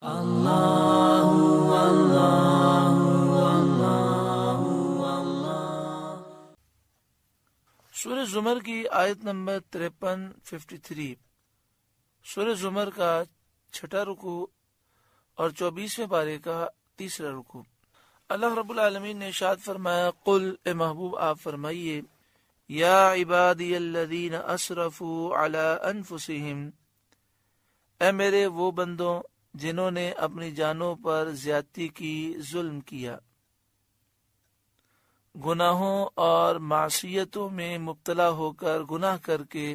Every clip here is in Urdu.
سورہ زمر کی آیت نمبر 53 سورہ زمر کا 6 رکوع اور 24ویں پارے کا 3 رکوع۔ اللہ رب العالمین نے ارشاد فرمایا، قل اے محبوب آپ فرمائیے، یا عبادی الذین اسرفوا علی انفسہم، اے میرے وہ بندوں جنہوں نے اپنی جانوں پر زیادتی کی، ظلم کیا، گناہوں اور معصیتوں میں مبتلا ہو کر گناہ کر کے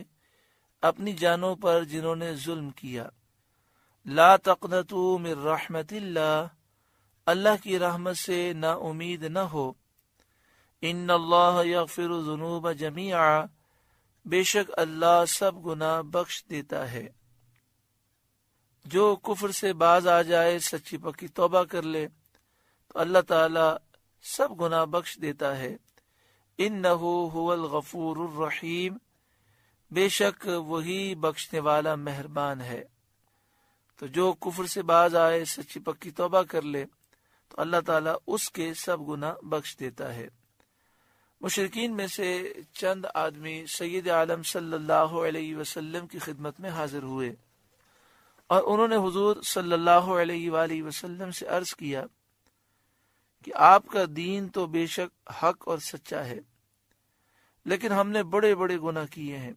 اپنی جانوں پر جنہوں نے ظلم کیا۔ لا تقنطوا من رحمت اللہ، اللہ کی رحمت سے نا امید نہ ہو۔ ان اللہ یغفر الذنوب جمیعا، بے شک اللہ سب گناہ بخش دیتا ہے۔ جو کفر سے باز آ جائے، سچی پکی توبہ کر لے تو اللہ تعالی سب گناہ بخش دیتا ہے۔ انہ هو الغفور الرحیم، بے شک وہی بخشنے والا مہربان ہے۔ تو جو کفر سے باز آئے، سچی پکی توبہ کر لے تو اللہ تعالیٰ اس کے سب گناہ بخش دیتا ہے۔ مشرکین میں سے چند آدمی سید عالم صلی اللہ علیہ وسلم کی خدمت میں حاضر ہوئے اور انہوں نے حضور صلی اللہ علیہ وآلہ وسلم سے عرض کیا کہ آپ کا دین تو بے شک حق اور سچا ہے، لیکن ہم نے بڑے بڑے گناہ کیے ہیں،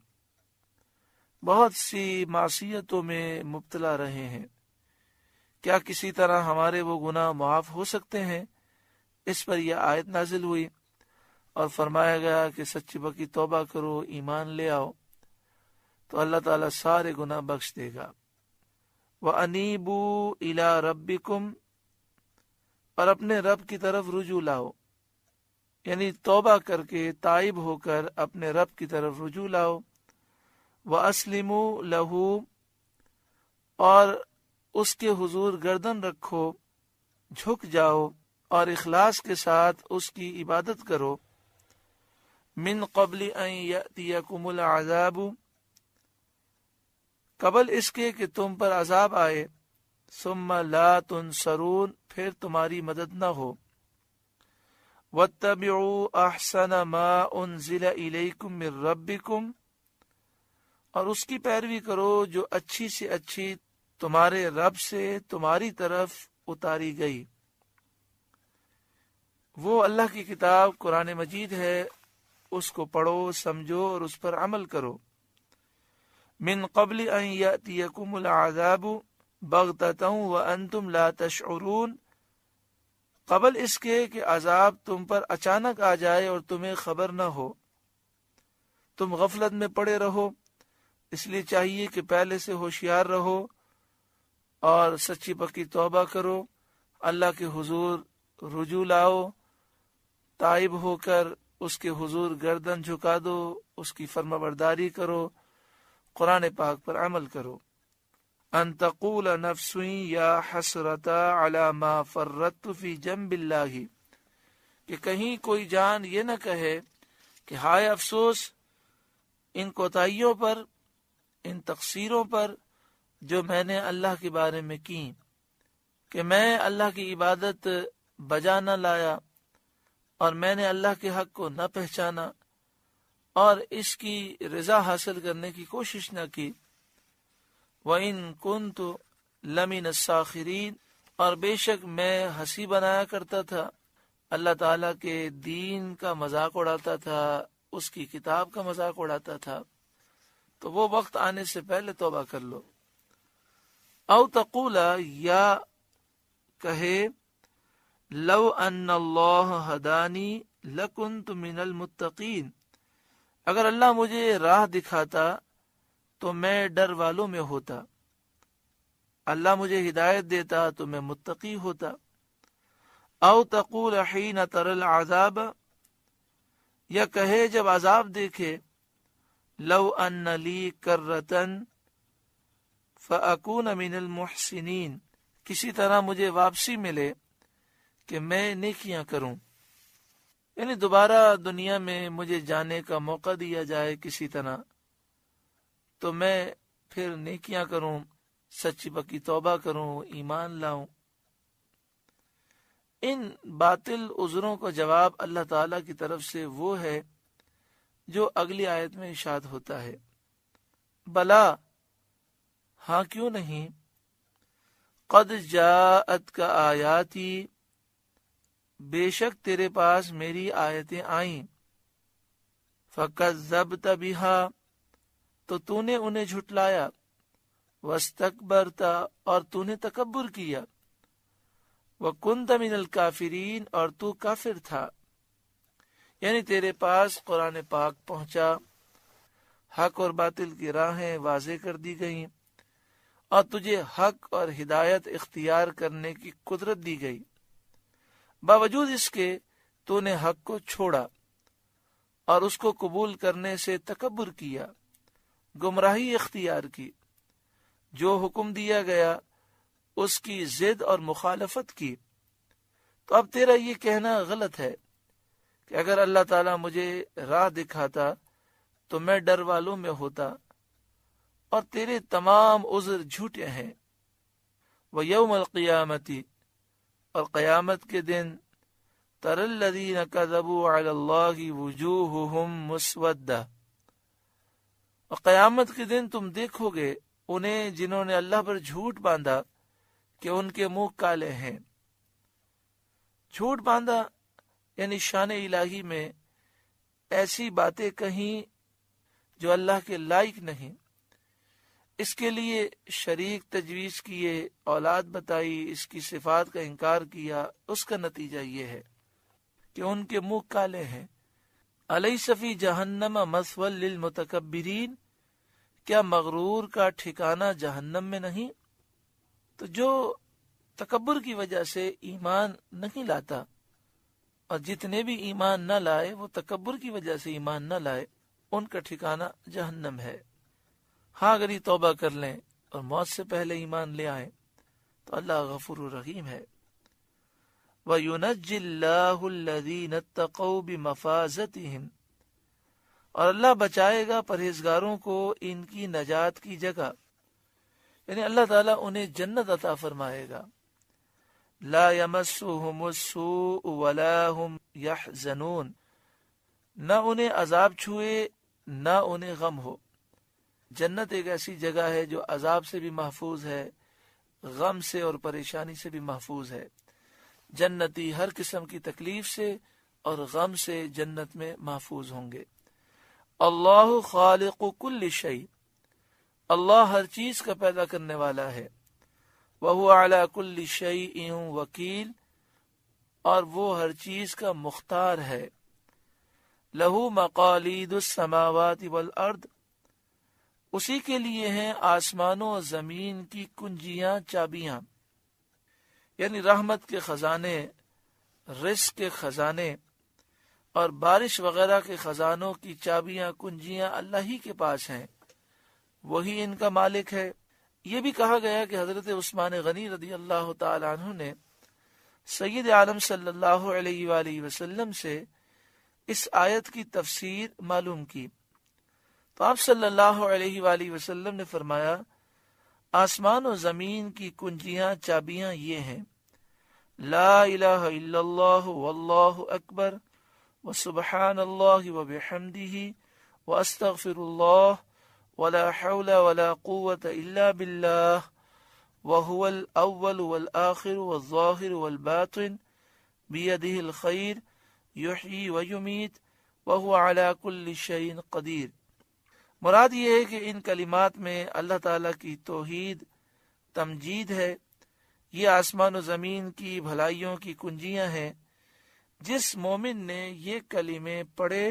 بہت سی معصیتوں میں مبتلا رہے ہیں، کیا کسی طرح ہمارے وہ گناہ معاف ہو سکتے ہیں؟ اس پر یہ آیت نازل ہوئی اور فرمایا گیا کہ سچی پکی توبہ کرو، ایمان لے آؤ تو اللہ تعالیٰ سارے گناہ بخش دے گا۔ وَأَنِيبُوا إِلَىٰ رَبِّكُمْ، اور اپنے رب کی طرف رجوع لاؤ، یعنی توبہ کر کے تائب ہو کر اپنے رب کی طرف رجوع لاؤ۔ وَأَسْلِمُوا لَهُ، اور اس کے حضور گردن رکھو، جھک جاؤ اور اخلاص کے ساتھ اس کی عبادت کرو۔ من قبل ان یأتیکم العذاب، قبل اس کے کہ تم پر عذاب آئے، ثم لا تنصرون، پھر تمہاری مدد نہ ہو۔ واتبعوا احسن ما انزل الیکم من ربکم، اور اس کی پیروی کرو جو اچھی سے اچھی تمہارے رب سے تمہاری طرف اتاری گئی۔ وہ اللہ کی کتاب قرآن مجید ہے، اس کو پڑھو، سمجھو اور اس پر عمل کرو۔ من قبل ان یأتیکم العذاب بغتۃ وانتم لا تشعرون، قبل اس کے کہ عذاب تم پر اچانک آ جائے اور تمہیں خبر نہ ہو، تم غفلت میں پڑے رہو۔ اس لیے چاہیے کہ پہلے سے ہوشیار رہو اور سچی پکی توبہ کرو، اللہ کے حضور رجوع لاؤ، تائب ہو کر اس کے حضور گردن جھکا دو، اس کی فرما برداری کرو، قرآن پاک پر عمل کرو۔ ان تقول نفس یا حسرتا علی ما فرطت فی جنب اللہ، کہ کہیں کوئی جان یہ نہ کہے کہ ہائے افسوس ان کوتاہیوں پر، ان تقصیروں پر جو میں نے اللہ کے بارے میں کی، کہ میں اللہ کی عبادت بجا نہ لایا اور میں نے اللہ کے حق کو نہ پہچانا اور اس کی رضا حاصل کرنے کی کوشش نہ کی۔ وَإِن كُنتُ لَمِنَ السَّاخِرِينَ، اور بے شک میں ہنسی بنایا کرتا تھا، اللہ تعالیٰ کے دین کا مذاق اڑاتا تھا، اس کی کتاب کا مذاق اڑاتا تھا۔ تو وہ وقت آنے سے پہلے توبہ کر لو۔ او تقولا، یا کہے لو ان اللہ ہدانی لکنت من المتقین، اگر اللہ مجھے راہ دکھاتا تو میں ڈر والوں میں ہوتا، اللہ مجھے ہدایت دیتا تو میں متقی ہوتا۔ او تقول حین تر العذاب، یا کہے جب عذاب دیکھے لو ان لی کرتن فاکون من المحسنین، کسی طرح مجھے واپسی ملے کہ میں نیکیاں کروں، یعنی دوبارہ دنیا میں مجھے جانے کا موقع دیا جائے کسی طرح تو میں پھر نیکیاں کروں، سچی پکی توبہ کروں، ایمان لاؤں۔ ان باطل عذروں کا جواب اللہ تعالیٰ کی طرف سے وہ ہے جو اگلی آیت میں ارشاد ہوتا ہے، بلا، ہاں کیوں نہیں، قد جاءتک آیاتی، بے شک تیرے پاس میری آیتیں آئیں، فکذبت بہا، تو نے انہیں جھٹلایا، واستکبرت، اور تو نے تکبر کیا، وکنت من الکافرین، اور تو کافر تھا۔ یعنی تیرے پاس قرآن پاک پہنچا، حق اور باطل کی راہیں واضح کر دی گئیں، اور تجھے حق اور ہدایت اختیار کرنے کی قدرت دی گئی، باوجود اس کے تو نے حق کو چھوڑا اور اس کو قبول کرنے سے تکبر کیا، گمراہی اختیار کی، جو حکم دیا گیا اس کی ضد اور مخالفت کی۔ تو اب تیرا یہ کہنا غلط ہے کہ اگر اللہ تعالیٰ مجھے راہ دکھاتا تو میں ڈر والوں میں ہوتا، اور تیرے تمام عذر جھوٹے ہیں۔ وَيَوْمَ الْقِيَامَةِ، اور قیامت کے دن، تَرَى الَّذِينَ كَذَبُوا عَلَى اللَّهِ وُجُوهُهُمْ مُسْوَدَّةٌ، اور قیامت کے دن تم دیکھو گے انہیں جنہوں نے اللہ پر جھوٹ باندھا کہ ان کے منہ کالے ہیں۔ جھوٹ باندھا یعنی شان الہی میں ایسی باتیں کہیں جو اللہ کے لائق نہیں، اس کے لیے شریک تجویز کیے، اولاد بتائی، اس کی صفات کا انکار کیا، اس کا نتیجہ یہ ہے کہ ان کے منہ کالے ہیں۔ الیس فی جہنم مثوی للمتکبرین، کیا مغرور کا ٹھکانہ جہنم میں نہیں؟ تو جو تکبر کی وجہ سے ایمان نہیں لاتا، اور جتنے بھی ایمان نہ لائے وہ تکبر کی وجہ سے ایمان نہ لائے، ان کا ٹھکانہ جہنم ہے۔ ہاں اگر یہ توبہ کر لیں اور موت سے پہلے ایمان لے آئیں تو اللہ غفور الرحیم ہے۔ وَيُنَجِّ اللَّهُ الَّذِينَ اتَّقَوْا بِمَفَازَتِهِمْ، اور اللہ بچائے گا پرہیزگاروں کو ان کی نجات کی جگہ، یعنی اللہ تعالیٰ انہیں جنت عطا فرمائے گا۔ لا يمسهم السوء ولا هم يحزنون، نہ انہیں عذاب چھوئے نہ انہیں غم ہو۔ جنت ایک ایسی جگہ ہے جو عذاب سے بھی محفوظ ہے، غم سے اور پریشانی سے بھی محفوظ ہے۔ جنتی ہر قسم کی تکلیف سے اور غم سے جنت میں محفوظ ہوں گے۔ اللہ خالق کل شیء، اللہ ہر چیز کا پیدا کرنے والا ہے۔ وَهُوَ عَلَى كُلِّ شَيْءٍ وَكِيلٌ، اور وہ ہر چیز کا مختار ہے۔ لَهُ مَقَالِيدُ السَّمَاوَاتِ وَالْأَرْضِ، اسی کے لیے ہیں آسمانوں و زمین کی کنجیاں، چابیاں، یعنی رحمت کے خزانے، رزق کے خزانے اور بارش وغیرہ کے خزانوں کی چابیاں، کنجیاں اللہ ہی کے پاس ہیں، وہی ان کا مالک ہے۔ یہ بھی کہا گیا کہ حضرت عثمان غنی رضی اللہ تعالی عنہ نے سید عالم صلی اللہ علیہ وآلہ وسلم سے اس آیت کی تفسیر معلوم کی، تو آپ صلی اللہ علیہ وآلہ وسلم نے فرمایا، آسمان و زمین کی کنجیاں، چابیاں یہ ہیں، لا الہ الا اللہ واللہ اکبر وسبحان اللہ وبحمدہ واستغفر اللہ ولا حول ولا قوة الا باللہ وهو الاول والآخر والظاہر والباطن بیدہ الخیر یحیی ویمیت وهو على كل شیء قدیر۔ مراد یہ ہے کہ ان کلمات میں اللہ تعالیٰ کی توحید، تمجید ہے۔ یہ آسمان و زمین کی بھلائیوں کی کنجیاں ہیں۔ جس مومن نے یہ کلمے پڑھے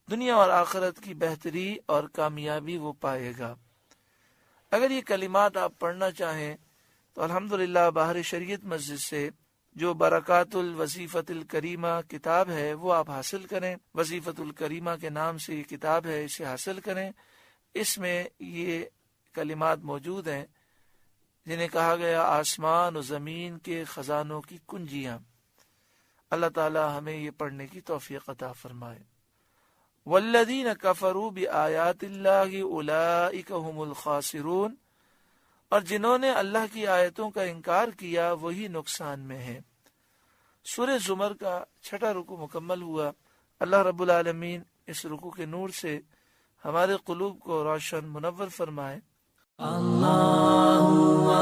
دنیا اور آخرت کی بہتری اور کامیابی وہ پائے گا۔ اگر یہ کلمات آپ پڑھنا چاہیں تو الحمدللہ باہر شریعت مسجد سے جو برکات الوظیفۃ الکریمہ کتاب ہے وہ آپ حاصل کریں۔ وظیفۃ الکریمہ کے نام سے یہ کتاب ہے، اسے حاصل کریں۔ اس میں یہ کلمات موجود ہیں جنہیں کہا گیا آسمان و زمین کے خزانوں کی کنجیاں۔ اللہ تعالی ہمیں یہ پڑھنے کی توفیق عطا فرمائے۔ والذین کفروا بآیات اللہ اولئک هم الخاسرون، اور جنہوں نے اللہ کی آیتوں کا انکار کیا وہی نقصان میں ہے۔ سورہ زمر کا 6واں رکوع مکمل ہوا۔ اللہ رب العالمین اس رکوع کے نور سے ہمارے قلوب کو روشن منور فرمائے۔ اللہ